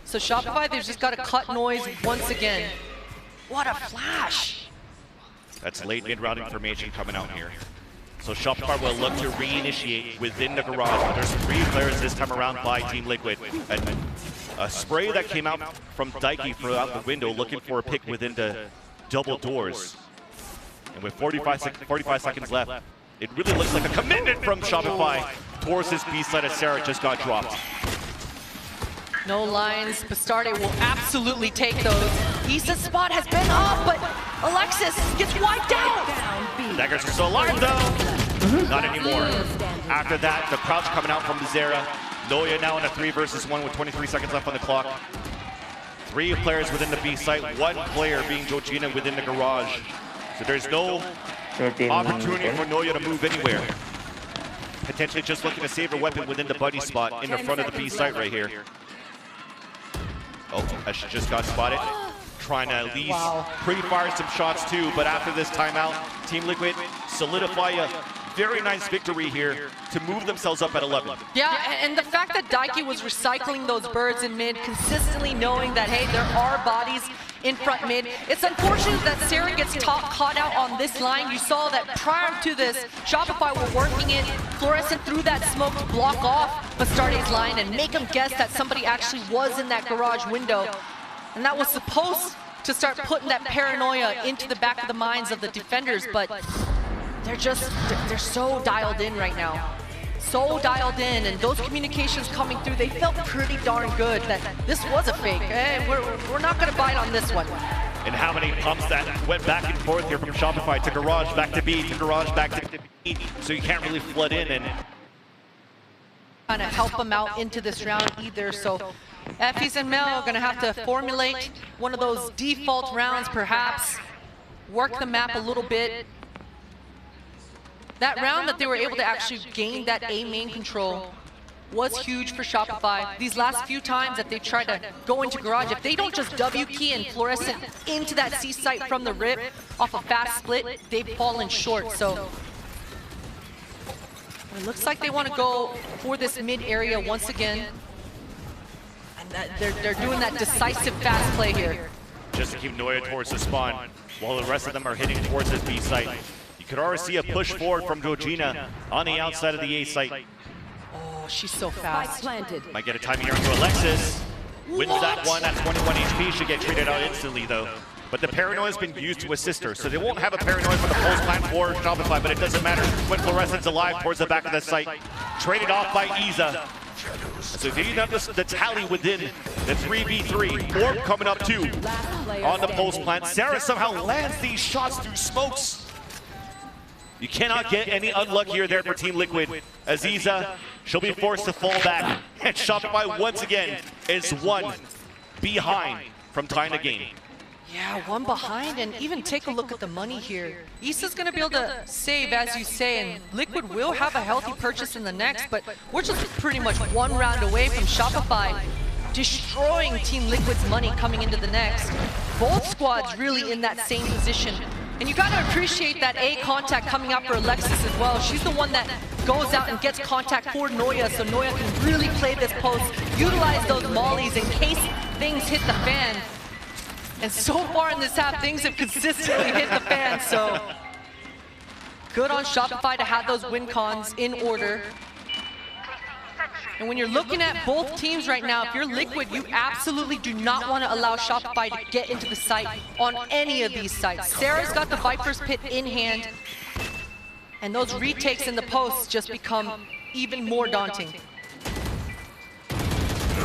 So Shopify, they've just got to cut noise once again. What a flash. That's late mid-round information coming out here. So Shopify will look to reinitiate within the garage, but there's 3 players this time around by Team Liquid. And a spray that came out from Daiki throughout the window looking for a pick within the double doors. And with 45 seconds left, it really looks like a commitment from Shopify towards this B side as Sarah just got dropped. No lines. Bastarte will absolutely take those. Isa's spot has been up, but Alexis gets wiped out. Daggers are still alive though. Not anymore. After that, the crouch coming out from Zera. Noya now in a 3 versus 1 with 23 seconds left on the clock. 3 players within the B site, 1 player being Georgina within the garage. So there's no opportunity for Noya to move anywhere. Potentially just looking to save her weapon within the buddy spot in the front of the B site right here. Oh, as she just got spotted. Trying to at least pre-fire some shots too, but after this timeout, Team Liquid solidify a very nice victory here to move themselves up at 11. Yeah, and the fact that Daiki was recycling those birds in mid, consistently knowing that, hey, there are bodies in front mid. It's unfortunate that Sarah gets caught out on this line. You saw that prior to this, Shopify were working it. Fluorescent threw that smoke to block off Bastarte's line and make him guess that somebody actually was in that garage window. And that was supposed to start putting that paranoia into the back of the minds of the defenders, but they're so dialed in right now. So dialed in, and those communications coming through, they felt pretty darn good that this was a fake. Hey, we're not gonna bite on this one. And how many pumps that went back and forth here from Shopify to garage, back to B, to garage, back to B, so you can't really flood in. And kind of help them out into this round either. So Effys and Mel are going to have to formulate one of those default rounds, perhaps work the map a little bit. That round that they were able to actually gain that A main control was huge for Shopify. These last few times that they tried to go into Garage, if they don't just W key and Fluorescent into that C site from the rip off a fast split, they've fallen short. So it looks like they want to go for this mid area once again. And they're doing that decisive fast play here. Just to keep Noya towards the spawn, while the rest of them are hitting towards this B site. You could already see a push forward from Georgina on the outside of the A site. Oh, she's so fast. Might get a time here into Alexis. Wins that one at 21 HP. Should get traded out instantly though. But the paranoia has been used to assist her, so they won't have a paranoia for the pulse plan for Shopify, but it doesn't matter when Fluorescent's alive towards the back of the site. Traded off by Iza. So if you have the tally within the 3v3, Orb coming up too on the pulse plant. Sarah somehow lands these shots through smokes. You cannot get any unluckier there for Team Liquid. Aziza, she'll be forced to fall back. And Shopify once again is one behind from tying the game. Yeah, one behind, and even take a look at the money here. Isa's gonna be able to save, as you say, and Liquid will have a healthy purchase in the next, but we're just pretty much one round away from Shopify destroying Team Liquid's money coming into the next. Both squads really in that same position. And you gotta appreciate that A contact coming out for Alexis as well. She's the one that goes out and gets contact for Noya, so Noya can really play this post, utilize those mollies in case things hit the fan. And so far in this half, things have consistently hit the fan, so good on Shopify to have those win cons in order. And when you're looking at both teams right now, if you're Liquid, you absolutely do not want to allow Shopify to get into the site on any of these sites. Sarah's got the Viper's Pit in hand, and those retakes in the posts just become even more daunting.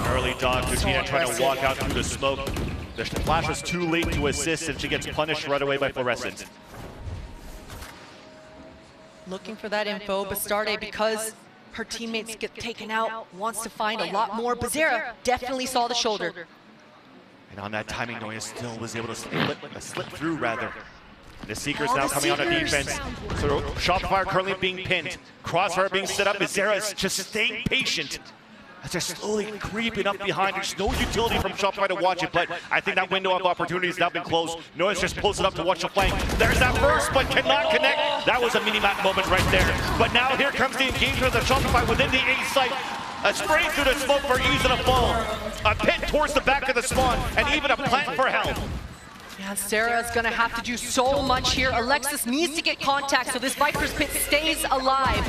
Early dodge, Georgina trying to walk out through the smoke. The flash was too late to assist, and she gets punished right away by Fluorescent. Looking for that info, Bastarde, because her teammates get taken out, wants to find a lot more. Bazera definitely saw the shoulder. And on that timing, Noya still was able to slip through, rather. And the Seeker's now coming on the defense. So Shopify currently being pinned. Crossfire being set up. Bazera is just staying patient as they're slowly creeping up behind. There's no utility from Shopify to watch it, but I think that window of opportunity has now been closed. Noya's just posted up to watch the flank. There's that burst, but cannot connect. That was a mini-map moment right there. But now here comes the engagement of the Shopify within the A site. A spray through the smoke for Iza to fall. A pit towards the back of the spawn, and even a plant for help. Yeah, Sarah's gonna have to do so much here. Alexis needs to get contact so this Viper's Pit stays alive.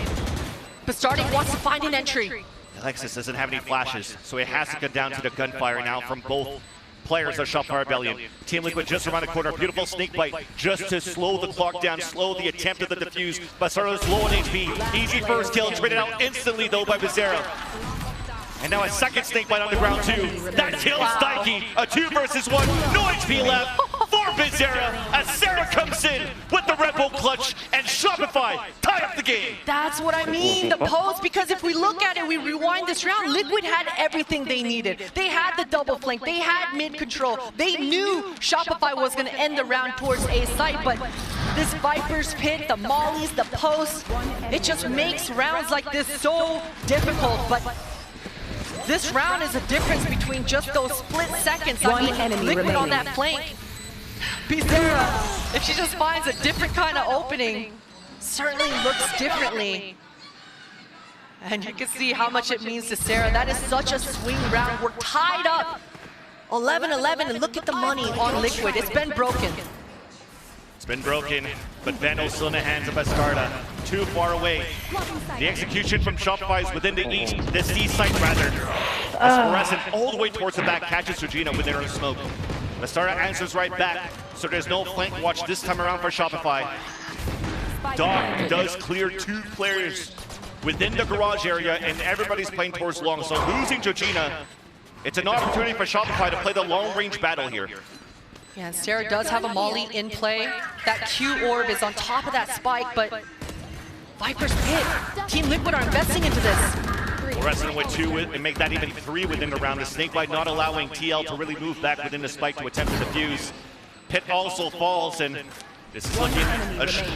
Bastarde wants to find an entry. Alexis doesn't have any flashes, so it has to get down to the gunfire now from both players of Shopify Rebellion. Team Liquid just around the corner, beautiful snake bite just to slow the clock down, slow the attempt at the defuse. Bastardo's low on HP, easy first kill, traded out instantly though by Bazera. And now a second snake bite on the ground too. That kills Dikey, a 2 versus 1, no HP left for Bazera as Sarah comes in with the Red Bull clutch and Shopify tie up the game. That's what I mean, the post, because if we look at it, we rewind this round, Liquid had everything they needed. They had the double flank, they had mid control. They knew Shopify was gonna end the round towards A site, but this Viper's Pit, the mollies, the post, it just makes rounds like this so difficult. But this round is a difference between just those split seconds. One enemy Liquid remaining. on that flank. Bizarra, if she just finds a different kind of opening, certainly looks differently. And you can see how much it means to Sarah. That is such a swing round. We're tied up 11-11, and look at the money on Liquid. It's been broken. It's been broken, but Vandal's still in the hands of Bastarda. Too far away. The execution from Shopify is within the east, this east site rather. As Fluorescent all the way towards the back catches Georgina within her smoke. Bastarda answers right back, so there's no flank watch this time around for Shopify. Doc does clear 2 players within the garage area, and everybody's playing towards long. So losing Georgina, it's an opportunity for Shopify to play the long-range battle here. Yeah, and Sarah does have a molly in play. That Q orb is on top of that spike, but Viper's Pit. Team Liquid are investing into this. Fluorescent with 2 and make that even 3 within the round. The Snakebite not allowing TL to really move back within the spike to attempt to defuse. Pit also falls, and this is looking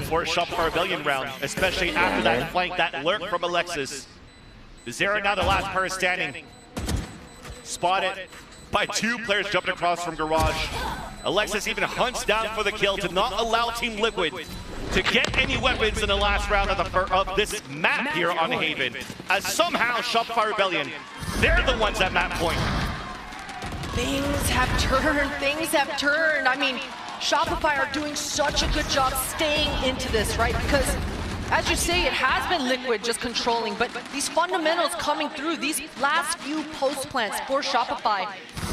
for a Shopify Rebellion round, especially after that flank, that lurk from Alexis. Zera now the last player standing. Spotted by 2 players jumping across from Garage. Alexis even hunts down for the kill to not allow Team Liquid to get any weapons in the last round of this map here on Haven. As somehow Shopify Rebellion, they're the ones at map point. Things have turned. I mean, Shopify are doing such a good job staying into this, right? Because, as you say, it has been Liquid just controlling, but these fundamentals coming through, these last few post plants for Shopify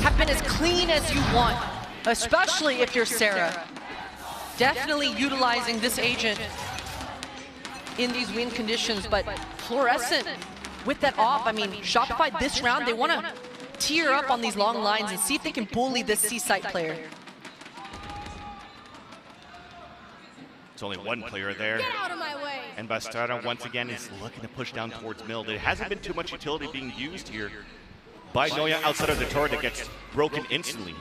have been as clean as you want, especially if you're Sarah. Definitely utilizing this agent in these win conditions, but Fluorescent with that off, I mean, Shopify this round, they want to tear up on these long lines and see if they can bully this C-site player. It's only 1 player there. Get out of my way. And Bastarda once again is looking to push down towards middle. There hasn't been too much utility being used here by Noya outside of the turret that gets broken instantly.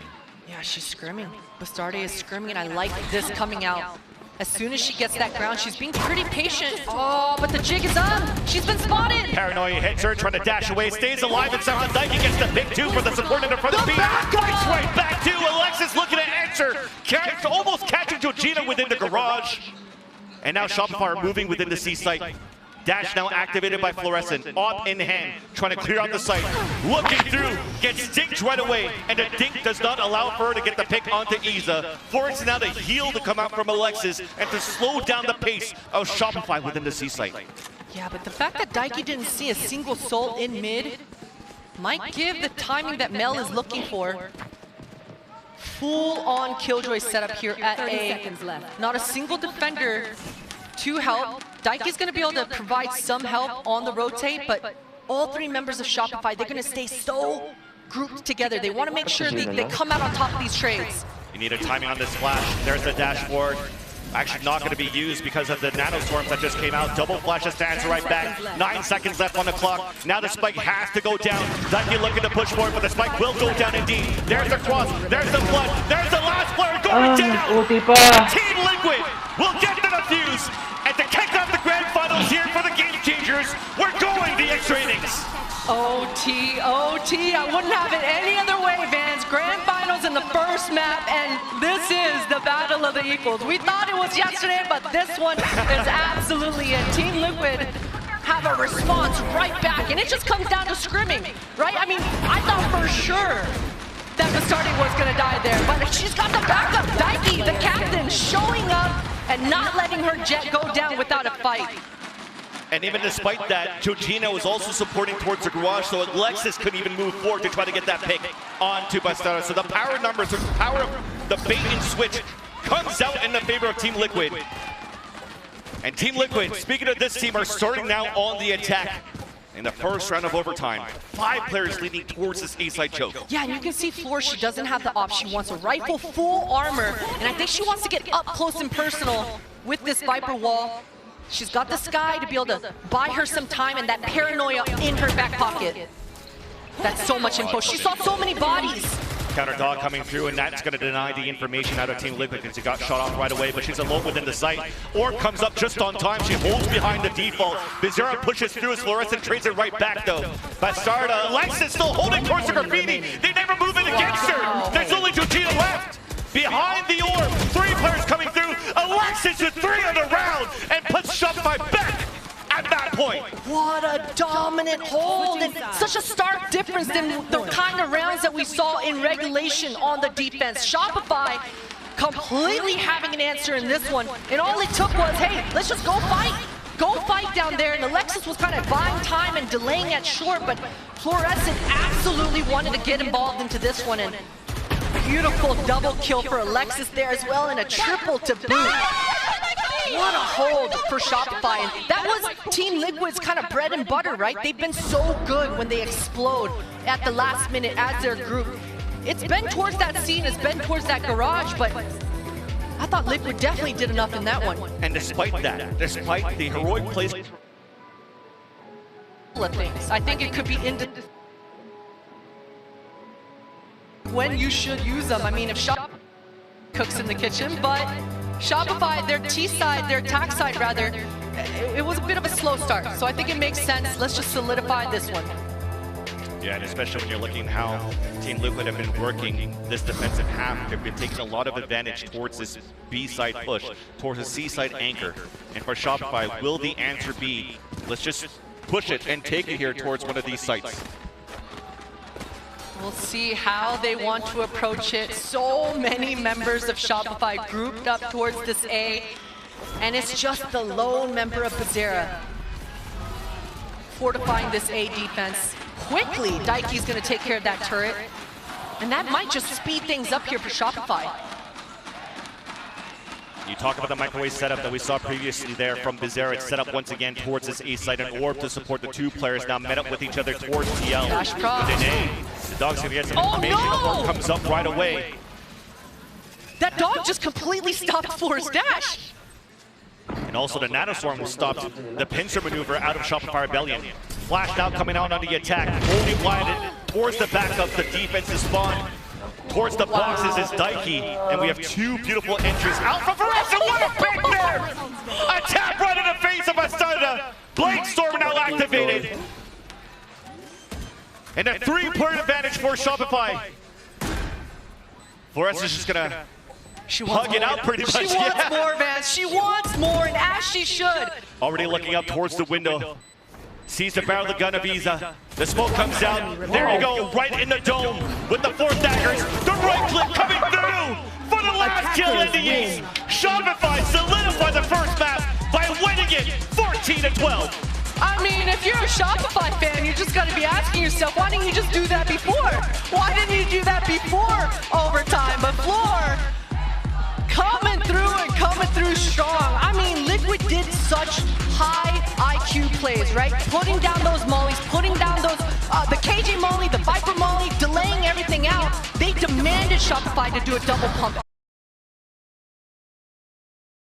Yeah, she's scrimming. Bastarda is scrimming, and I like this coming out. As soon as she gets that ground, she's being pretty patient. Oh, but the jig is on. She's been spotted. Paranoia hits her, trying to dash away, stays alive, and somehow Dikey gets the big 2 for the support in the front of the beat. Nice right back to Alexis looking to answer. Almost catching Georgina within the Garage. And now Shopify are moving within the C-site. Dash now activated by Fluorescent, op in hand, trying to clear out the site. Looking through, gets dinked right away, and the dink does not allow for her to get the pick onto Iza. Forcing now the heal to come out from Alexis and to slow down the pace of Shopify within the C-site. Yeah, but the fact that Dikey didn't see a single soul in mid might give the timing that Mel is looking for. Full-on Killjoy setup here at A. Not a single defender to help. Dikey's going to be able to provide some help on the rotate, but all 3 members of Shopify, they're going to stay so grouped together. They want to make sure they come out on top of these trades. You need a timing on this flash. There's the dashboard. Actually not going to be used because of the nanostorms that just came out. Double flashes to answer right back. 9 seconds left on the clock. Now the spike has to go down. Dikey looking to push forward, but the spike will go down indeed. There's the cross. There's the blood. There's the last player going down. Team Liquid will get the defuse. And to kick off the Grandfinals here for the Game Changers, we're going the extra innings. OT, I wouldn't have it any other way, Vans. Grandfinals in the first map, and this is the battle of the equals. We thought it was yesterday, but this one is absolutely it. Team Liquid have a response right back, and it just comes down to scrimming, right? I mean, I thought for sure that Bastarda was going to die there, but she's got the backup. Dikey, the captain, showing up and not letting her jet go down without a fight. And even despite that, Georgina was also supporting towards the Garage, so Alexis couldn't even move forward to try to get that pick onto Bastarda. So the power numbers, the power of the bait and switch comes out in the favor of Team Liquid. And Team Liquid, speaking of this team, are starting now on the attack. In the first round of overtime, 5 players leading towards this A-side choke. Yeah, and you can see Floor, she doesn't have the op. She wants a rifle, full armor, and I think she wants to get up close and personal with this Viper wall. She's got the Sky to be able to buy her some time and that paranoia in her back pocket. That's so much info. She saw so many bodies. Counter dog coming through, and that's going to deny the information out of Team Liquid because he got shot off right away, but she's alone within the site. Orb comes up just on time. She holds behind the default. Bizarra pushes through as Fluorescent trades it right back, though. Bastarda, Alexis still holding towards the graffiti. They never move in against her. There's only Georgina left. Behind the orb, 3 players coming through. Alexis with 3 on the round and puts Shopify back at that point. What a dominant hold, and such a stark difference than the kind of rounds that we saw in regulation on the defense. Shopify completely having an answer in this one, and all it took was, hey, let's just go fight. Go fight down there, and Alexis was kind of buying time and delaying at short, but Fluorescent absolutely wanted to get involved into this one, and beautiful double kill for Alexis there as well, and a triple to boot. What a hold for Shopify. And that was Team Liquid's kind of bread and butter, right? They've been so good when they explode at the last minute as their group. It's been towards that scene, it's been towards that Garage, but I thought Liquid definitely did enough in that one. And despite that, despite the heroic plays of things. I think it could be when you should use them. I mean, if Shop cooks in the kitchen, but Shopify, their T side, their attack side rather, it was a bit of a slow start. So I think it makes sense. Let's just solidify this one. Yeah, and especially when you're looking how Team Liquid have been working this defensive half. They've been taking a lot of advantage towards this B-side push, towards the C-side anchor. And for Shopify, will the answer be, let's just push it and take it here towards one of these sites? We'll see how they want to approach it. So many members of Shopify grouped up towards this A, and it's just the lone member of Bazera fortifying this A defense. Quickly, Daiki's going to take care of that turret, and that might just speed things up here for Shopify. You talk about the microwave setup that we saw previously there from Bazera. It's set up once again towards this A side, an orb to support the two players now met up with each other towards TL. Dash cross. Within A, the dog's gonna get some information. No! Orb comes up right away. That dog just completely stopped Floor's dash. And also the Nanoswarm stopped the pincer maneuver out of Shopify Rebellion. Flashed out, coming out on the attack. Only blinded towards the backup. The defense is spawned. Towards the boxes is Daiki, and we have two beautiful entries out for Ferressa. What a pick there! A tap right in the face of Astada. Blade Storm now activated. And a 3-point advantage for Shopify. Ferressa's just gonna hug it out pretty much. She wants more, man. She wants more, and as she should. Already looking up towards the window. Sees the barrel of the gun of Iza. The smoke comes out. There you go, right in the dome with the 4 daggers. The right click coming through for the last kill in the East. Shopify solidify the first map by winning it 14-12. I mean, if you're a Shopify fan, you just got to be asking yourself, why didn't you just do that before? Why didn't you do that before overtime? But Floor coming through and coming through strong. I mean, Liquid did such high IQ plays, right? Putting down those mollies, putting down those, the KJ molly, the Viper molly, delaying everything out. They demanded Shopify to do a double pump